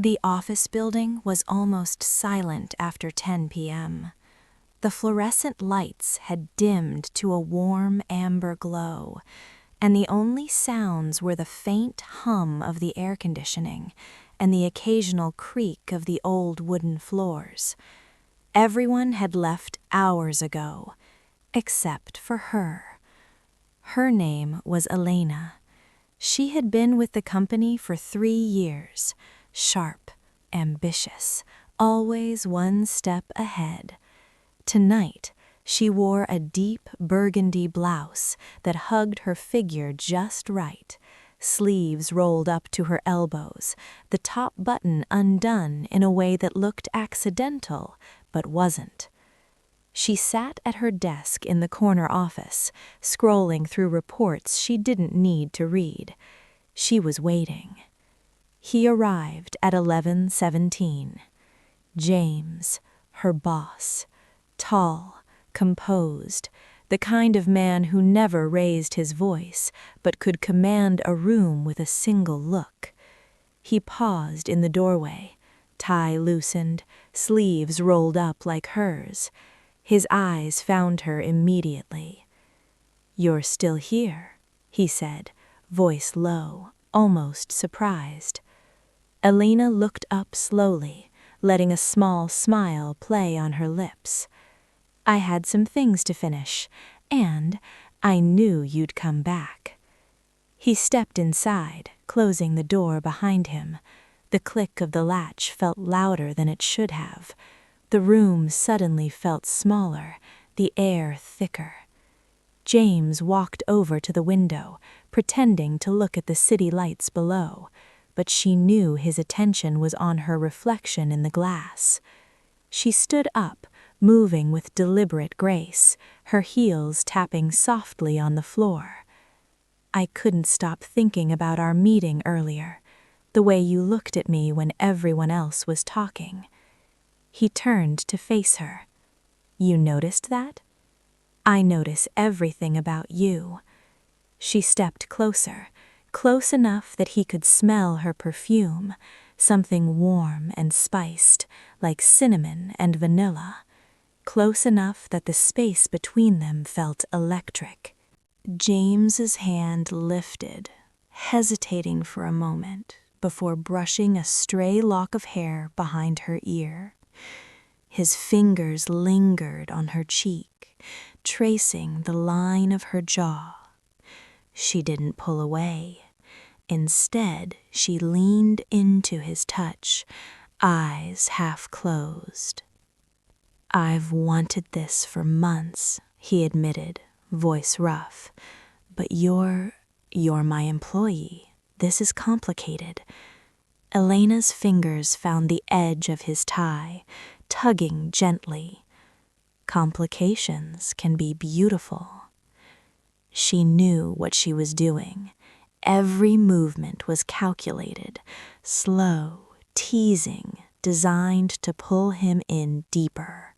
The office building was almost silent after 10 p.m. The fluorescent lights had dimmed to a warm amber glow, and the only sounds were the faint hum of the air conditioning and the occasional creak of the old wooden floors. Everyone had left hours ago, except for her. Her name was Elena. She had been with the company for 3 years, sharp, ambitious, always one step ahead. Tonight, she wore a deep burgundy blouse that hugged her figure just right, sleeves rolled up to her elbows, the top button undone in a way that looked accidental, but wasn't. She sat at her desk in the corner office, scrolling through reports she didn't need to read. She was waiting. He arrived at 11:17. James, her boss, tall, composed, the kind of man who never raised his voice but could command a room with a single look. He paused in the doorway, tie loosened, sleeves rolled up like hers. His eyes found her immediately. "You're still here," he said, voice low, almost surprised. Elena looked up slowly, letting a small smile play on her lips. "I had some things to finish, and I knew you'd come back." He stepped inside, closing the door behind him. The click of the latch felt louder than it should have. The room suddenly felt smaller, the air thicker. James walked over to the window, pretending to look at the city lights below, but she knew his attention was on her reflection in the glass. She stood up, moving with deliberate grace, her heels tapping softly on the floor. "I couldn't stop thinking about our meeting earlier, the way you looked at me when everyone else was talking." He turned to face her. "You noticed that?" "I notice everything about you." She stepped closer, close enough that he could smell her perfume, something warm and spiced, like cinnamon and vanilla, close enough that the space between them felt electric. James's hand lifted, hesitating for a moment before brushing a stray lock of hair behind her ear. His fingers lingered on her cheek, tracing the line of her jaw. She didn't pull away. Instead, she leaned into his touch, eyes half closed. "I've wanted this for months," he admitted, voice rough. "But you're my employee. This is complicated." Elena's fingers found the edge of his tie, tugging gently. Complications can be beautiful. She knew what she was doing. Every movement was calculated, slow, teasing, designed to pull him in deeper.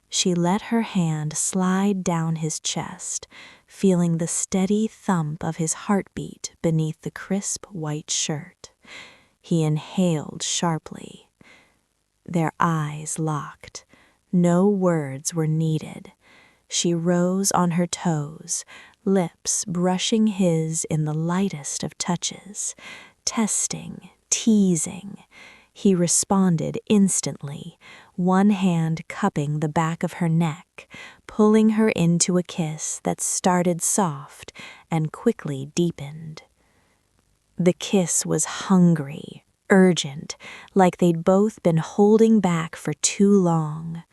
She let her hand slide down his chest, feeling the steady thump of his heartbeat beneath the crisp white shirt. He inhaled sharply. Their eyes locked. No words were needed. She rose on her toes, lips brushing his in the lightest of touches, testing, teasing. He responded instantly, one hand cupping the back of her neck, pulling her into a kiss that started soft and quickly deepened. The kiss was hungry, urgent, like they'd both been holding back for too long.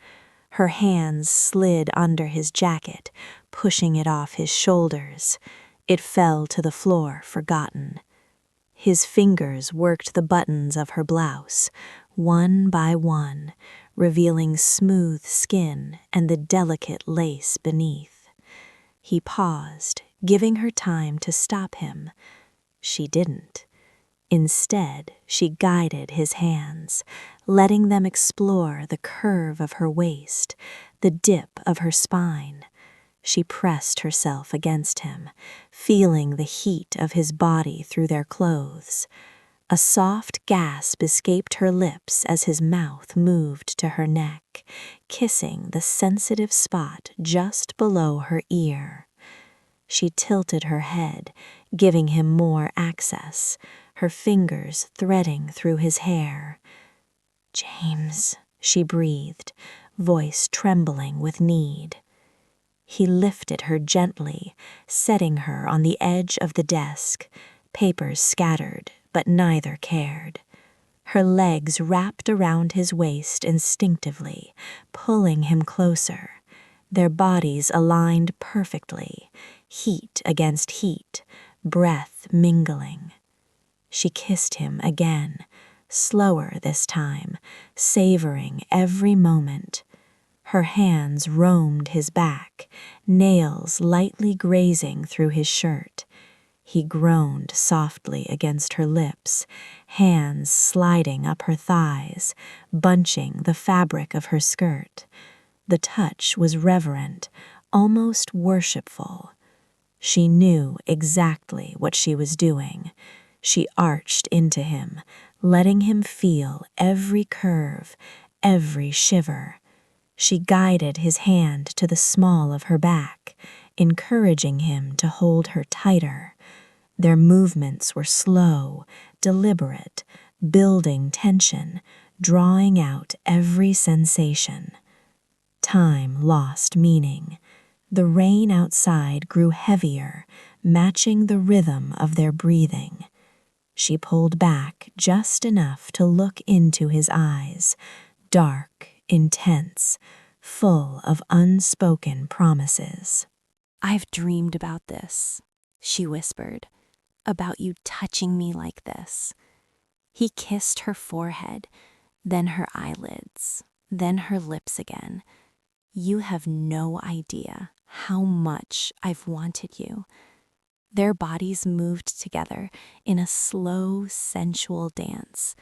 Her hands slid under his jacket, pushing it off his shoulders. It fell to the floor, forgotten. His fingers worked the buttons of her blouse, one by one, revealing smooth skin and the delicate lace beneath. He paused, giving her time to stop him. She didn't. Instead, she guided his hands, letting them explore the curve of her waist, the dip of her spine. She pressed herself against him, feeling the heat of his body through their clothes. A soft gasp escaped her lips as his mouth moved to her neck, kissing the sensitive spot just below her ear. She tilted her head, giving him more access, her fingers threading through his hair. "James," she breathed, voice trembling with need. He lifted her gently, setting her on the edge of the desk, papers scattered, but neither cared. Her legs wrapped around his waist instinctively, pulling him closer, their bodies aligned perfectly, heat against heat, breath mingling. She kissed him again, slower this time, savoring every moment. Her hands roamed his back, nails lightly grazing through his shirt. He groaned softly against her lips, hands sliding up her thighs, bunching the fabric of her skirt. The touch was reverent, almost worshipful. She knew exactly what she was doing. She arched into him, letting him feel every curve, every shiver. She guided his hand to the small of her back, encouraging him to hold her tighter. Their movements were slow, deliberate, building tension, drawing out every sensation. Time lost meaning. The rain outside grew heavier, matching the rhythm of their breathing. She pulled back just enough to look into his eyes, dark, intense, full of unspoken promises. "I've dreamed about this," she whispered, "about you touching me like this." He kissed her forehead, then her eyelids, then her lips again. "You have no idea how much I've wanted you." Their bodies moved together in a slow, sensual dance.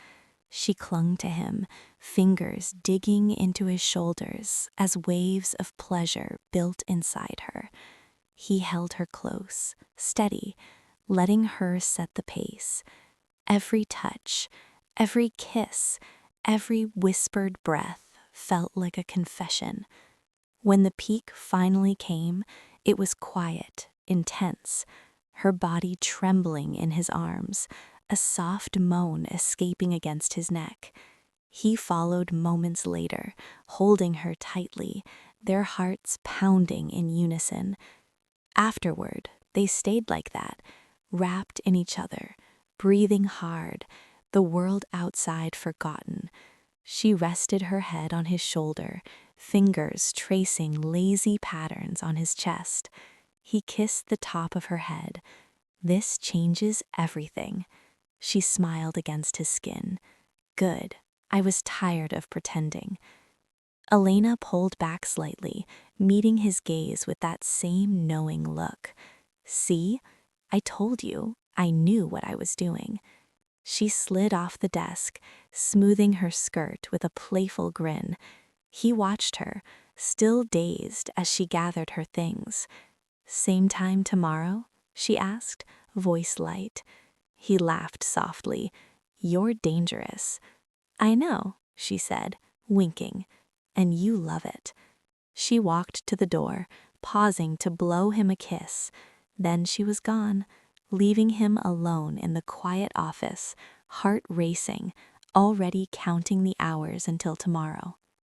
She clung to him, fingers digging into his shoulders as waves of pleasure built inside her. He held her close, steady, letting her set the pace. Every touch, every kiss, every whispered breath felt like a confession. When the peak finally came, it was quiet, intense, her body trembling in his arms, a soft moan escaping against his neck. He followed moments later, holding her tightly, their hearts pounding in unison. Afterward, they stayed like that, wrapped in each other, breathing hard, the world outside forgotten. She rested her head on his shoulder, fingers tracing lazy patterns on his chest. He kissed the top of her head. "This changes everything." She smiled against his skin. "Good. I was tired of pretending." Elena pulled back slightly, meeting his gaze with that same knowing look. "See? I told you. I knew what I was doing." She slid off the desk, smoothing her skirt with a playful grin. He watched her, still dazed as she gathered her things. "Same time tomorrow?" she asked, voice light. He laughed softly. "You're dangerous." "I know," she said, winking. "And you love it." She walked to the door, pausing to blow him a kiss. Then she was gone, leaving him alone in the quiet office, heart racing, already counting the hours until tomorrow.